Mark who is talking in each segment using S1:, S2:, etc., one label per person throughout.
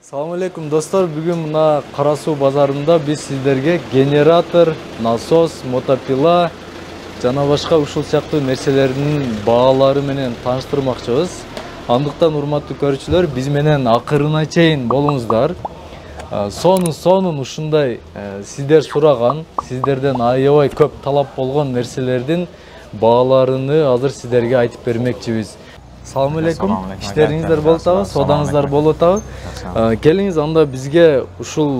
S1: Assalamu alaikum dostlar. Bugün mına Karasuu bazarında biz sizlerge generator, nasos, motopila jana başka ушул сыяктуу нерселердин баалары менен тааныштырмакчыбыз. Андыктан урматтуу көрүүчүлөр, биз менен акырына чейин болуңуздар. Сонун ушундай сиздер сураган, сиздерден аябай көп талап болгон нерселердин бааларыны азыр сиздерге айтып бермекчибиз. Assalamu alaikum. İşlerinizler bol atабы, содаңыздар бол атабы. Келиңиз анда бизге ушул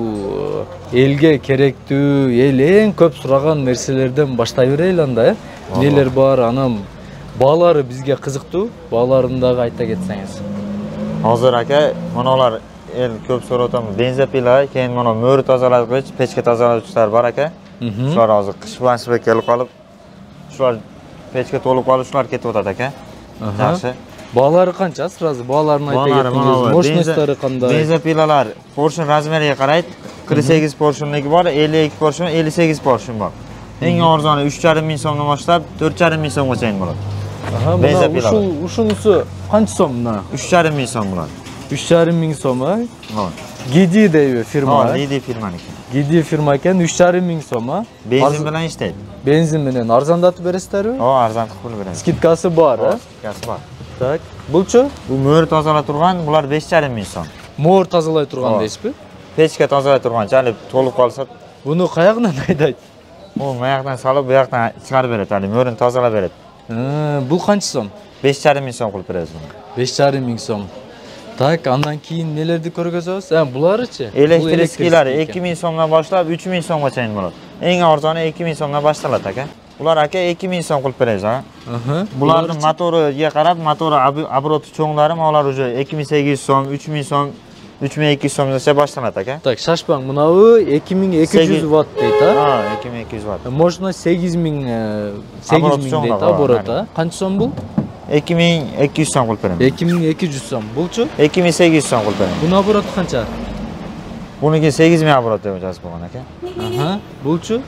S1: элге керектүү, эл эң көп сураган нерселерден баштай берели анда, Нелер бар, анан баалары бизге кызыктуу, бааларын дагы айта кетсеңиз.
S2: Азыр ака, мыналар эл көп сурап атам. Бензопила, кийин мына мөөрү тазалагыч, печке тазалагычтар бар ака. Шулар азыр кыш басып келип калып, шулар печке толуп калып, шулар кетип атат ака. Жакшы.
S1: Баалары канча? Сразу бааларын айта кетсеңиз. Мощностьтары кандай?
S2: Бензопилалар поршун размериге карайт. 48 поршунлугу бар, 52 поршун, 58 поршун бар. Эң арзаны 3,5 миң сомдон баштап 4,5 миң сомго чейин болот.
S1: Ушунусу канча сом мына?
S2: 3,5 миң сом болот.
S1: 3,5 миң сом, а? Gidi deyби фирма.
S2: Gidi фирманыкы.
S1: Gidi фирма экен, 3,5 миң сом, а?
S2: Бензин менен иштейт.
S1: Бензин менен арзандатып бересиздерби?
S2: Арзандатып беребиз.
S1: Скидкасы бар, а?
S2: Скидкасы бар.
S1: Так, булчу?
S2: Бул мөөр тазалай турган, булар 5,5 миң сом.
S1: Моор тазалай турган дейсизби?
S2: Печке тазалай турган, жалып толуп калса,
S1: буну каягынан айдайт?
S2: Бул маяктан салып, буяктан чыгарып берет, али мөөрүн тазалап берет.
S1: Бул канча сом?
S2: 5,5 миң сом кылып беребиз буну.
S1: 5,5 миң сом. Так, андан кийин нелерди көргөзөбүз? Буларычы?
S2: Электрическийлер 2 миң сомдон баштап 3 миң сомго чейин болот. Эң арзаны 2 миң сомдон башталат ака. Булар ака 2 миң сом кылып беребиз, а. Булардын моторуга карап, мотору обороту чоңдары алар уже 2800 сом, 3000 сом, 3200 сомдон башталат ака.
S1: Так, шашпаң, мынабы 2200 ватт дейт, а?
S2: 2200 ватт.
S1: Можно 8000 дейт оборота. Канча сом бул?
S2: 2200 сом кылып берем.
S1: 2200 сом. Булчу?
S2: 2800 сом кылып берем.
S1: Бунун обороты канча?
S2: Бунуки 8000 оборот деп жазып койгон ака.
S1: Булчу?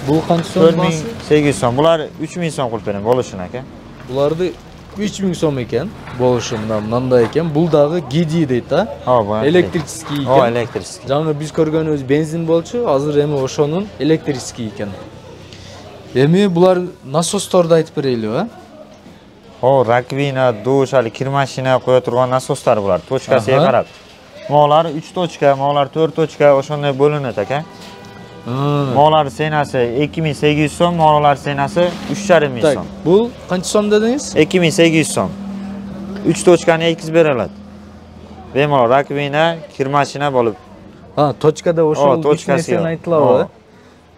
S1: Бул канча сом?
S2: 4800 сом. Булар 3000 сом кылып берем болушун ака.
S1: Буларды 3000 сом экен, болушу мындай экен. Бул дагы Gidi дейт, а? Электрический экен.
S2: Электрический.
S1: Жаңы биз көргөнүбүз бензин болчу, азыр эми ошонун электрический экен. Эми булар насосторду айтып берели, а?
S2: Rakovina, dush, kir mashina qo'ya turgan nasoslar bular. Tochkasiga qarab. Molar 3 tochka, molar 4 tochka o'shonday bo'linadi aka. Molar senasi 2800 so'm, molar senasi 3,5 ming so'm.
S1: Bu qancha so'm dedingiz?
S2: 2800 so'm. 3 tochkani yetkazib beriladi. Bemalol rakovina, kir mashina bo'lib.
S1: Tochkada o'sha tochkasi aytiladi.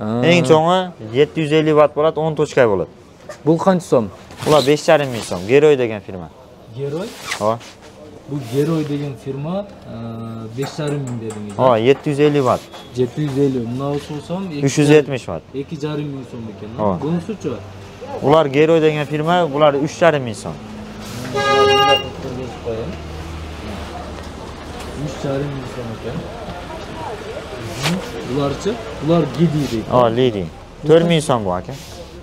S2: Eng cho'ngi 750 watt bo'ladi, 10 tochka bo'ladi.
S1: Bu qancha so'm?
S2: Ular 5,5 ming so'm. Geroy degan firma.
S1: Geroy? Bu Geroy degan firma 5,5 ming dedingiz.
S2: 750 watt.
S1: 750. Bunisi so'm
S2: 370 watt.
S1: 2,5 ming so'm ekan. Bunisi-chi?
S2: Ular Geroy degan firma, bular 3,5 ming so'm.
S1: 3,5 ming so'm ekan. Bularchi? Bular Gidi deydi.
S2: Lidi. 4 ming so'm bu aka.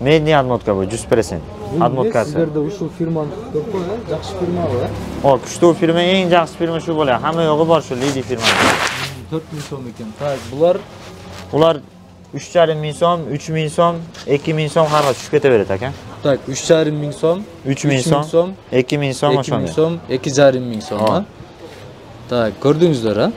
S2: Medni admotka bu 100%. Admotkasi.
S1: Sizlarda uşu firmani ko'p qo'y, yaxshi firma bor.
S2: Kuchli firma, eng yaxshi firma shu bo'ladi. Hamma yo'g'i bor shu Lidi firma.
S1: 4 ming so'm ekan. Tak,
S2: ular 3,5 ming so'm, 3 ming so'm, 2 ming so'm har tushib ketaveradi aka.
S1: Tak, 3,5 ming so'm,
S2: 3 ming so'm, 2 ming so'm o'shanda.
S1: 2,5 ming so'm, ha? Tak, ko'rdingizlar, ha?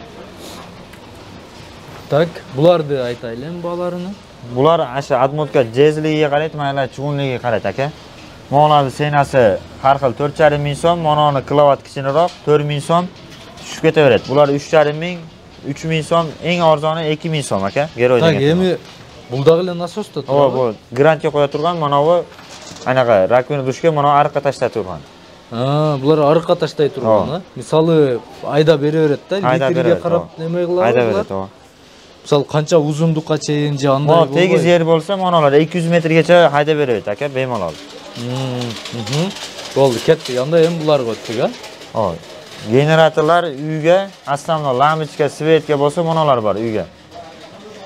S1: Tak, bularni aytaylik bolarini.
S2: Bular asha admotka jezligiga qaraydi, mayli chugunligiga qaraydi aka. Mononing senasi har xil 4,5 ming so'm, mononing kilovat kichikroq 4 ming so'm tushib ketaveradi. Bular 3,5 ming, 3 ming so'm, eng arzoni 2 ming so'm aka. Geroy degan.
S1: Tak, endi buldag'lar nasosda turadi.
S2: Bu grantga qo'ya turgan, mana bu anaqa rakovina dushga mana orqa tashlab turgan.
S1: Bular orqa tashlay turgan, ha? Misoli ayda beraveradi-da, litrga qarab nima qiladi?
S2: Ayda beradi.
S1: Misal qancha uzunlikqa cheyin je anday bo'ladi.
S2: Tegiz yer bo'lsa, manalar 200 metrgacha hayda beradi aka, bemalol.
S1: Bo'ldi, ketdi. Yanda ham bularga o'tdik, ha?
S2: Generatorlar uyga, aslamno lampochka, svetka bo'lsa, manalar bor uyga.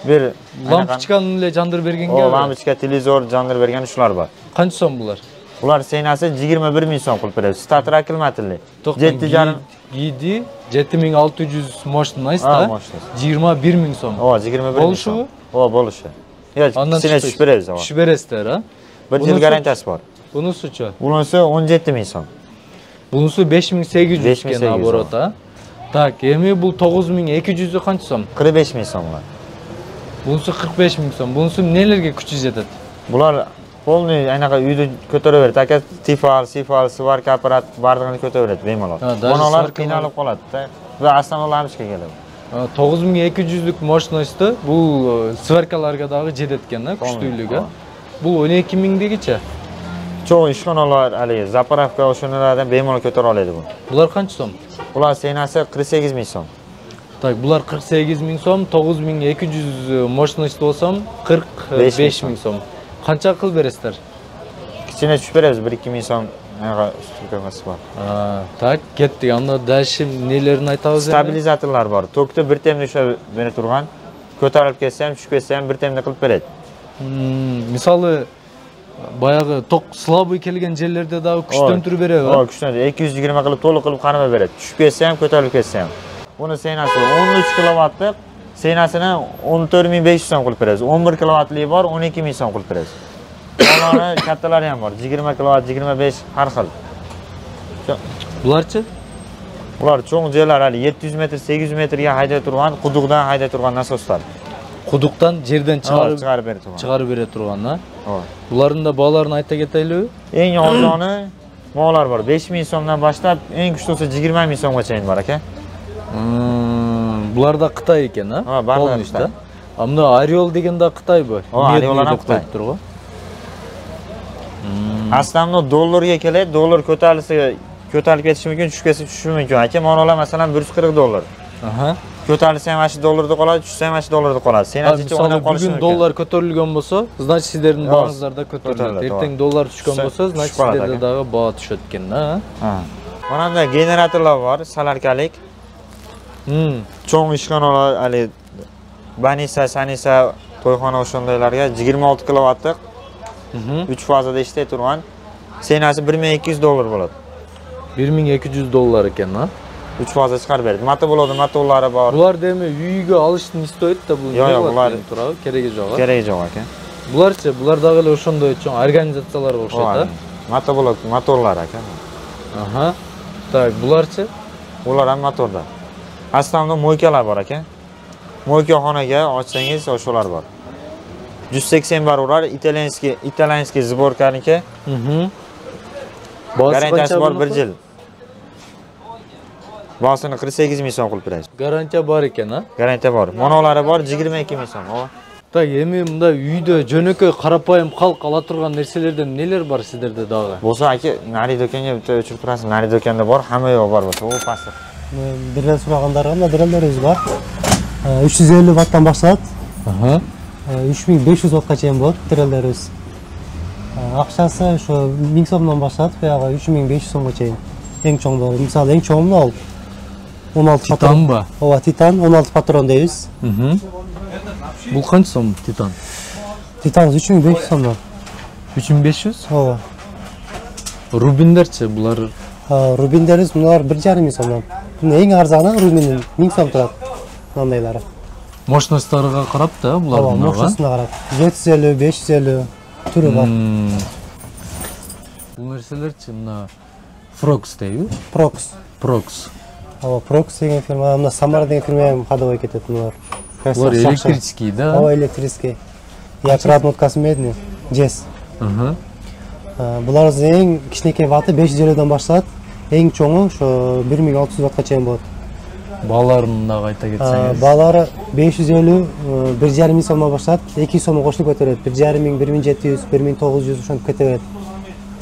S2: Bir
S1: lampochkani jandirib berganga.
S2: Lampochka, televizor jandirib bergan shular bor.
S1: Qancha so'm bular?
S2: Ular senasi 21 ming so'm qilib beramiz. Stator akkumulyatorli. 7,5
S1: giydi 7600 mощность
S2: Ha,
S1: da
S2: mощность.
S1: 21 ming so'm.
S2: O, 21 ming
S1: Bo'lishi
S2: so'm. O, bo'lishi. Yo'q, kichkina tushib beramiz.
S1: Tushib berasizlar, ha?
S2: 1 yil garantiyasi bor.
S1: Bunisi-chi?
S2: Bunisi 17 ming so'm.
S1: Bunisi 5800
S2: 5800
S1: ekan оборот, ha? Tak, endi bu 9200 qancha so'm?
S2: 45 ming so'm ular.
S1: Bunisi 45 ming so'm. Bunisi nelarga kuchi yetadi?
S2: Bular polniy anaqa uyda ko'taraveradi. Aka tifal, sifal, svarka apparat barlig'ini ko'taraveradi bemalol. Bunalar qiynalib qoladi-da va avtomobillarga keladi.
S1: 9200 lik mощностьda bu svarkalarga dag'i jetayotgan-da, kuchliligi. Bu 12 mingdagicha.
S2: Cho'q ishxonalar, haligi zapravka o'shalardan bemalol ko'tara oladi bu.
S1: Bular qancha so'm?
S2: Bular senasi 48 ming so'm.
S1: Tak, bular 48 ming so'm, 9200 mощность bo'lsam 45 ming so'm. Qancha qilib berasizlar?
S2: Kichkina tushib beramiz 1-2 ming so'm. Anaqa ustunkamasi bor.
S1: Tak, ketdik. Unda dashim nelerini aytamiz?
S2: Stabilizatorlar bor. Tokda bir temda ushlab berib turgan. Ko'tarilib ketsa ham, tushib ketsa ham bir temda qilib beradi.
S1: Misoli bayag'i tok slabый kelgan yerlarda da kuchlantirib beradi.
S2: Ha, kuchlantirib 220 qilib to'liq qilib qarama beradi. Tushib ketsa ham, ko'tarilib ketsa ham. Buni senasi 13 kilovatlik, senasini 14500 so'm qilib beramiz. 11 kilovatli bor, 12000 so'm qilib beramiz. Ularning kattalari ham bor. 20 kilovat, 25 har xil.
S1: Bularchi?
S2: Ular cho'ng joylar hali 700 metr, 800 metrga haydab turgan, quduqdan haydab turgan nasoslar.
S1: Quduqdan yerdan
S2: chiqarib berib turgan.
S1: Chiqarib berib turgan-da.
S2: Xo'p.
S1: Bularning da bolarini ayta ketaylik.
S2: Eng arzoni mollar bor. 5000 so'mdan boshlab eng kuchlisi 20 ming so'mgacha bor aka.
S1: Bularda Xitoy ekan, ha?
S2: Ha, barlar Xitoy.
S1: Ammo Ariol deganda Xitoy bu.
S2: Ariollar ham Xitoy. Aslında dollarga keladi, dollar ko'tarilib ketishi mumkin, tushib ketishi mumkin. Aka, monolar masalan 140 dollar.
S1: Aha.
S2: Ko'tarilsa ham mana shu dollarda qoladi, tushsa ham mana shu dollarda qoladi. Senasicha o'ynab qolishi mumkin.
S1: Bugun dollar ko'tarilgan bo'lsa, значит sizlarning bag'ingizlarda ko'tariladi. Ertaga dollar tushgan bo'lsa, значит sizlarda dag'i baho tushayotgan-da.
S2: Ha. Mana bunda generatorlar bor, salarkalik. Cho'ng ishxonalar, hali Banisa, Sanisa to'yxona o'shandaylarga 26 kilovatlik 3 fazada ishlay turgan. Senasi 1200 dollar bo'ladi.
S1: 1200 dollar ekan-a?
S2: 3 faza chiqarib beradi. Motoblodi, motorlari bor.
S1: Bular demak uyiga olishni istoydi-da bu.
S2: Yo'q, bular
S1: turadi, keragi yo'q.
S2: Keragi yo'q aka.
S1: Bularchi, bulardagi o'shanday cho'ng organizatsiyalar o'xshaydi.
S2: Motoblod, motorlar aka.
S1: Aha. Tak, bularchi?
S2: Ular ham motorda. Aslida mo'ykalar bor aka. Mo'ykaxonaga ochsangiz o'shalar bor. 180 bar urar, italyanskiy zborkaniki. Garantiyasi bor 1 yil. Basini 48 ming so'm qilib beramiz.
S1: Garantiya bor ekan-a?
S2: Garantiya bor. Monolari bor 22 ming so'm.
S1: Tak, endi bunda uyda jo'nakay qarapayim xalq ala turgan narsalardan nelar bor sizlarda dag'i?
S2: Bo'lsa aka, nari do'konga bitta o'chirib turasiz. Nari do'konda bor, hamma yo'q bor bo'lsa, u pastda.
S3: Direl so'raganlarga direllarimiz bor. 350 wattdan boshlanadi.
S1: Aha.
S3: 3500 wattgacha ham bor direllarimiz. Aqshasi shu 1000 so'mdan boshlanadi, buyog'i 3500 so'mgacha. Eng cho'ng bor. Misol eng cho'ngni ol. 16 patron. Ova Titan 16 patron deymiz.
S1: Bu qancha so'm Titan?
S3: Titan 3500 so'mdan.
S1: 3500?
S3: Ova.
S1: Rubinlarchi bular?
S3: Rubinlarimiz bular 1,5 ming so'mdan. Buni eng arzoni Rubin 1000 so'm turadi. Bundaylari.
S1: Mощностьлariga qarab-da bular bunaqa.
S3: Mощностьына qarab. 750, 550 turi bor.
S1: Bu narsalarchi mana Prox deydi. Prox.
S3: Prox degan firma, mana Samara degan firma ham hadovga ketadi bular.
S1: Bular elektriskiy da.
S3: Elektriskiy. Yakrat notkasi medni, Jazz.
S1: Aha.
S3: Bular eng kichkina vati 550 dan boshlanadi. Eng cho'ngi shu 1600 wattgacha ham bor.
S1: Balalarni ayta ketsangiz.
S3: Balari 550, 1,5 ming so'mdan boshlanadi. 200 so'mga qo'shilib ko'taradi. 1,5 ming, 1700, 1900 o'shanda ketaveradi.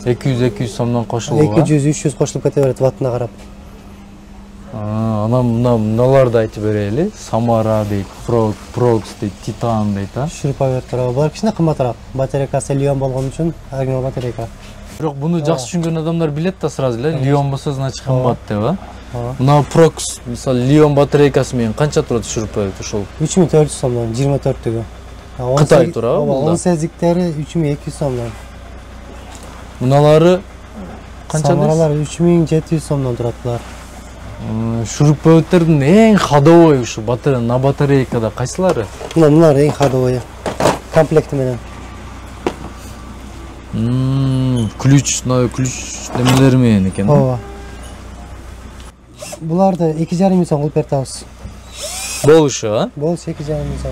S1: 200 so'mdan qo'shilib.
S3: 200-300 qo'shilib ketaveradi vattiga qarab.
S1: Ana bunalarni aytib beraylik. Samara deydi, Prox deydi, Titan deydi.
S3: Shirpaver turadi. Bular kichkina qimmatroq. Batareyasi Lion bo'lgani uchun original batareyka.
S1: Biroq buni yaxshi tushungan odamlar biladi-da sразу-la, Lion bo'lsa значит qimmat deb. Buna Prox, misol Lion batareykasi men qancha turadi Shirpaver shol?
S3: 3400 so'mdan 24 tagi.
S1: Xitoy turadi.
S3: 18 liktari 3200 so'mdan.
S1: Мыналары канча?
S3: Самаралар 3700 сомдон турат булар.
S1: Шуруппөбөттердин эң ходовой ушу на батарейкада кайсылары?
S3: Мыналар эң ходовой. Комплекти менен.
S1: Ключ немелери менен экен.
S3: Ооба. Буларды 2,5 миң сом кылып беребиз.
S1: Болушу, а?
S3: Болуш 2,5 миң сом.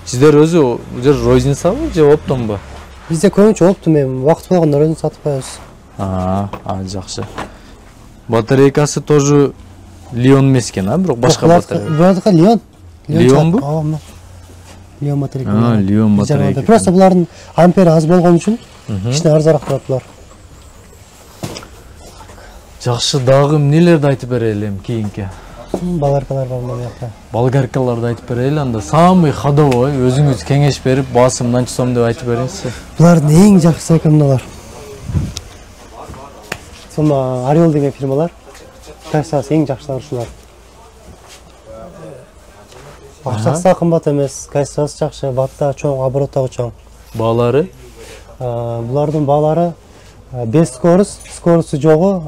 S1: Сиздер өзү жер розницабы же оптомбу?
S3: Бизде көбүнчө оптом эми убакыт болгондо өзүн сатып коебуз.
S1: Жакшы. Батарейкасы тоже Лион эмес экен, а? Бирок башка батарейка.
S3: Булардыкы Лион.
S1: Лионбу?
S3: Ооба. Лион батарейка.
S1: Лион батарейка.
S3: Просто булардын ампери аз болгон үчүн кичине арзаныраак турат булар.
S1: Жакшы, дагы эмнелерди айтып берели эми кийинки?
S3: Баларкалар бар мына жакта.
S1: Болгаркаларды айтып берели, анда самый ходовой өзүңүз кеңеш берип, баасы мынча сом деп айтып бериңизчи.
S3: Булардын эң жакшысы экен мыналар. Сонда Орел деген фирмалар. Кайсысы эң жакшылары ушулар. Акчасы да кымбат эмес, кайсысы жакшы, ватта чоң, обороттагы чоң.
S1: Баалары?
S3: Булардын баалары 5 скорусу жогу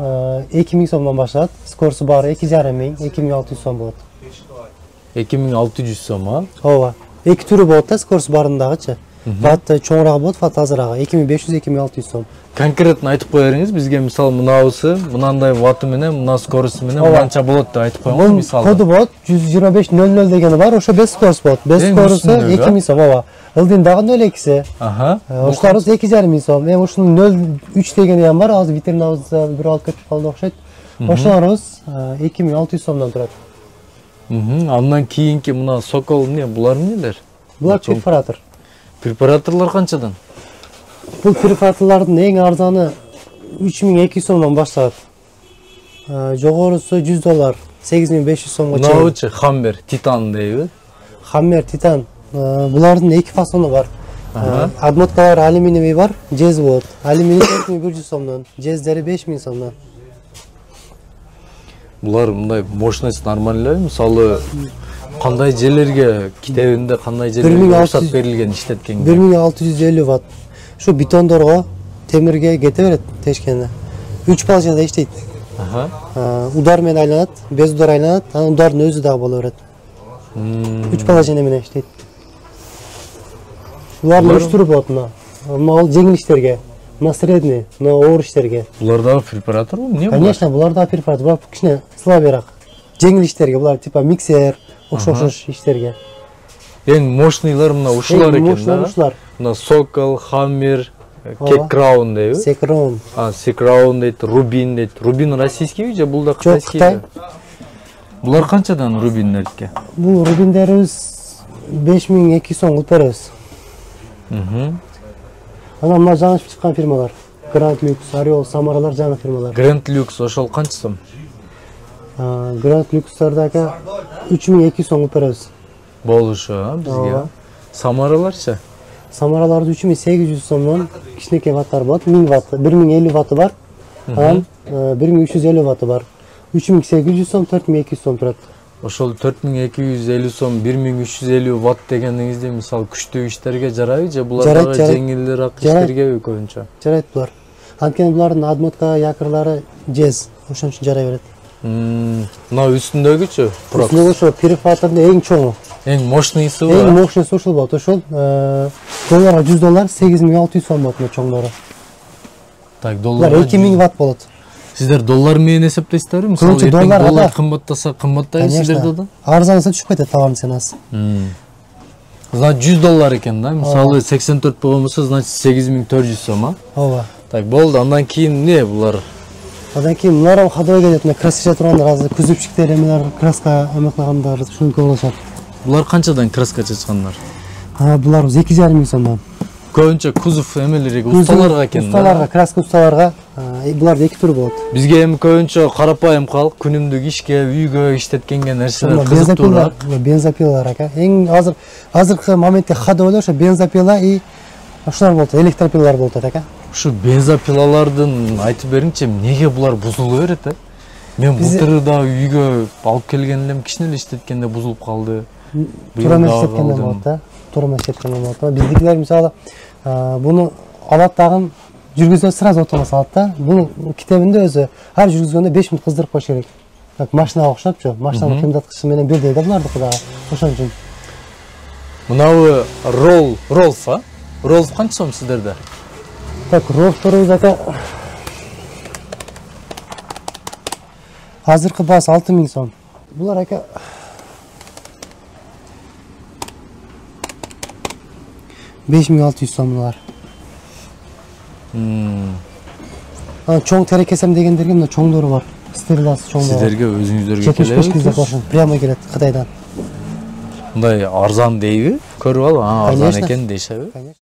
S3: 2000 сомдон башталат. Скорусу баары 2,5 миң, 2600 сом болот.
S1: 2600 сом, а?
S3: Ооба. Эки түрү болот да, скорусу баарындагычы. Ватты чоңураагы болот, ватты азыраагы 2500-2600 сом.
S1: Конкретно айтып кое бериңиз, бизге мисалы мынабысы, мынандай ваты менен, мына скоросу менен мынча болот деп айтып коюңуз мисалы.
S3: Коду болот 12500 дегени бар, ошо 5 скорус болот. 5 скорусу 2000 сом, ооба. Ылдыйындагы 0,2-си. Ушуларыбыз 2,5 миң сом. Эми ушунун 0,3 дегени ham бар, азыр ветеринарыбызда бир алып кетип калды окшойт. Ошолорубуз 2600 сомдон турат.
S1: Андан кийинки мына сокол эмне, булар эмнелер?
S3: Булар перфоратор.
S1: Перфораторлор канчадан?
S3: Бул перфораторлордун эң арзаны 3200 сомдон башталат. Жогорусу $100, 8500 сомго чейин.
S1: Мынабычы Хаммер, Титан дейби?
S3: Хаммер, Титан. Булардын эки фасону бар. Адмоткалар алюминиевый бар, жез болот. Алюминий 4100 сомдон, жездери 5000 сомдон.
S1: Булар мындай мощность нормальный, мисалы кандай жерлерге китебинде кандай жерлерге уруксат берилген иштеткенге?
S3: 1650 ватт. Şu betondorgo, temirge kete berет тешкенде. 3 положенияда иштейт. Удар менен айланат, без удар айланат, анан удардын өзү дагы боло берет. 3 положение менен иштейт. Булардын 3 түрү болот мына. Ал жеңил иштерге, мына средний, мына оор иштерге.
S1: Булар дагы перфораторбу? Эмне булар?
S3: Конечно, булар дагы перфоратор, булар кичине слабыйраак. Жеңил иштерге, булар типа миксер, окшош иштерге.
S1: Эң мощныйлар мына ушулар экен да.
S3: Ушулар.
S1: Мына Сокол, Хаммер, Кекраун дейби?
S3: Секраун.
S1: Секраун дейт, Рубин дейт. Рубин российский же, бул да кытайский?
S3: Кытай.
S1: Булар канчадан Рубиндерге?
S3: Бул Рубиндерибиз 5200 сом кылып беребиз. Анан мына жаңы чыккан фирмалар. Grand Lux, Орел, Самаралар жаңы фирмалар.
S1: Grand Lux ошол канча сом?
S3: Grand Lux'тардагы 3200 сом кылып беребиз.
S1: Болушу, бизге. Самараларчы?
S3: Самараларды 3800 сомдон кичинекей ваттар болот, 1000 ватт, 1050 ватты бар. Анан 1350 ватты бар. 3800 сом, 4200 сом турат.
S1: Ошол 4250 сом, 1350 ватт дегениңизде мисалы күчтүү иштерге жарайбы же булар дагы жеңилирээк иштерге көбүнчө?
S3: Жарайт булар. Анткени булардын адмотка якырлары жез, ошон үчүн жарай берет.
S1: Мына үстүндөгүчү?
S3: Үстүндөгү ошо перфоратордун эң чоңу.
S1: Эң мощныйсы
S3: бар. Эң мощныйсы ушул болот. Ошол долларга $100, 8600 сом болот мына чоңдору. Так, долларга 2000 ватт болот.
S1: Сиздер доллар менен эсептейсиздерби? Мисалы доллар кымбаттаса кымбаттайбы сиздерде да?
S3: Арзанса түшүп кетет товардын ценасы.
S1: Значит $100 экен да? Мисалы 84 болгонбосо, значит 8400 сом, а?
S3: Ооба.
S1: Так, болду. Андан кийин эмне булар?
S3: Андан кийин мынар ходой келет, мына красоча тургандар, азыр күзөпчүктөр эмелер краска эмеклагандар, ушуну колдошот.
S1: Булар канчадан краска чачкандар?
S3: Булар 2,5 миң сомдон.
S1: Көбүнчө кузов эмелерге, усталарга экен да?
S3: Усталарга, краска усталарга. Булардын эки түрү болот.
S1: Бизге эми көбүнчө карапайым калк, күнүмдүк ишке, үйгө иштеткенге нерселер кызыктуураак.
S3: Бензопилалар ака. Эң азыркы моментте ходовой ошо бензопила и ошолор болот, электропилалар болот ака.
S1: Ушу бензопилалардын айтып бериңчи, эмнеге булар бузула берет, а? Мен былтыр да үйгө алып келген элем, кичине эле иштеткенде бузулуп калды.
S3: Туура эмес иштеткенде болот да. Туура эмес иштеткенде болот. Биздикилер мисалы буну алат дагы жүргүзгөн сразу отуна салат да. Бул китебинде өзү ар жүргүзгөндө 5 мүнөт кыздырып коюш керек. Так машинага окшопчу. Машинанын кыймдаткычы менен бирдей да булардыкы дагы. Ошон үчүн.
S1: Мынабы Rolf, а? Rolf канча сом сиздерде?
S3: Так, Rolf'торубуз ака азыркы баасы 6000 сом. Булар ака 5600 сом булар. Чоң тере кесем дегендерге мына чоңдору бар. Стериласы чоң бар.
S1: Сиздерге өзүңүздөргө келеби?
S3: 75 кызга кошун. Прямо келет Кытайдан.
S1: Мындай арзан дейби? Көрүп ал, арзан экен дейшеби?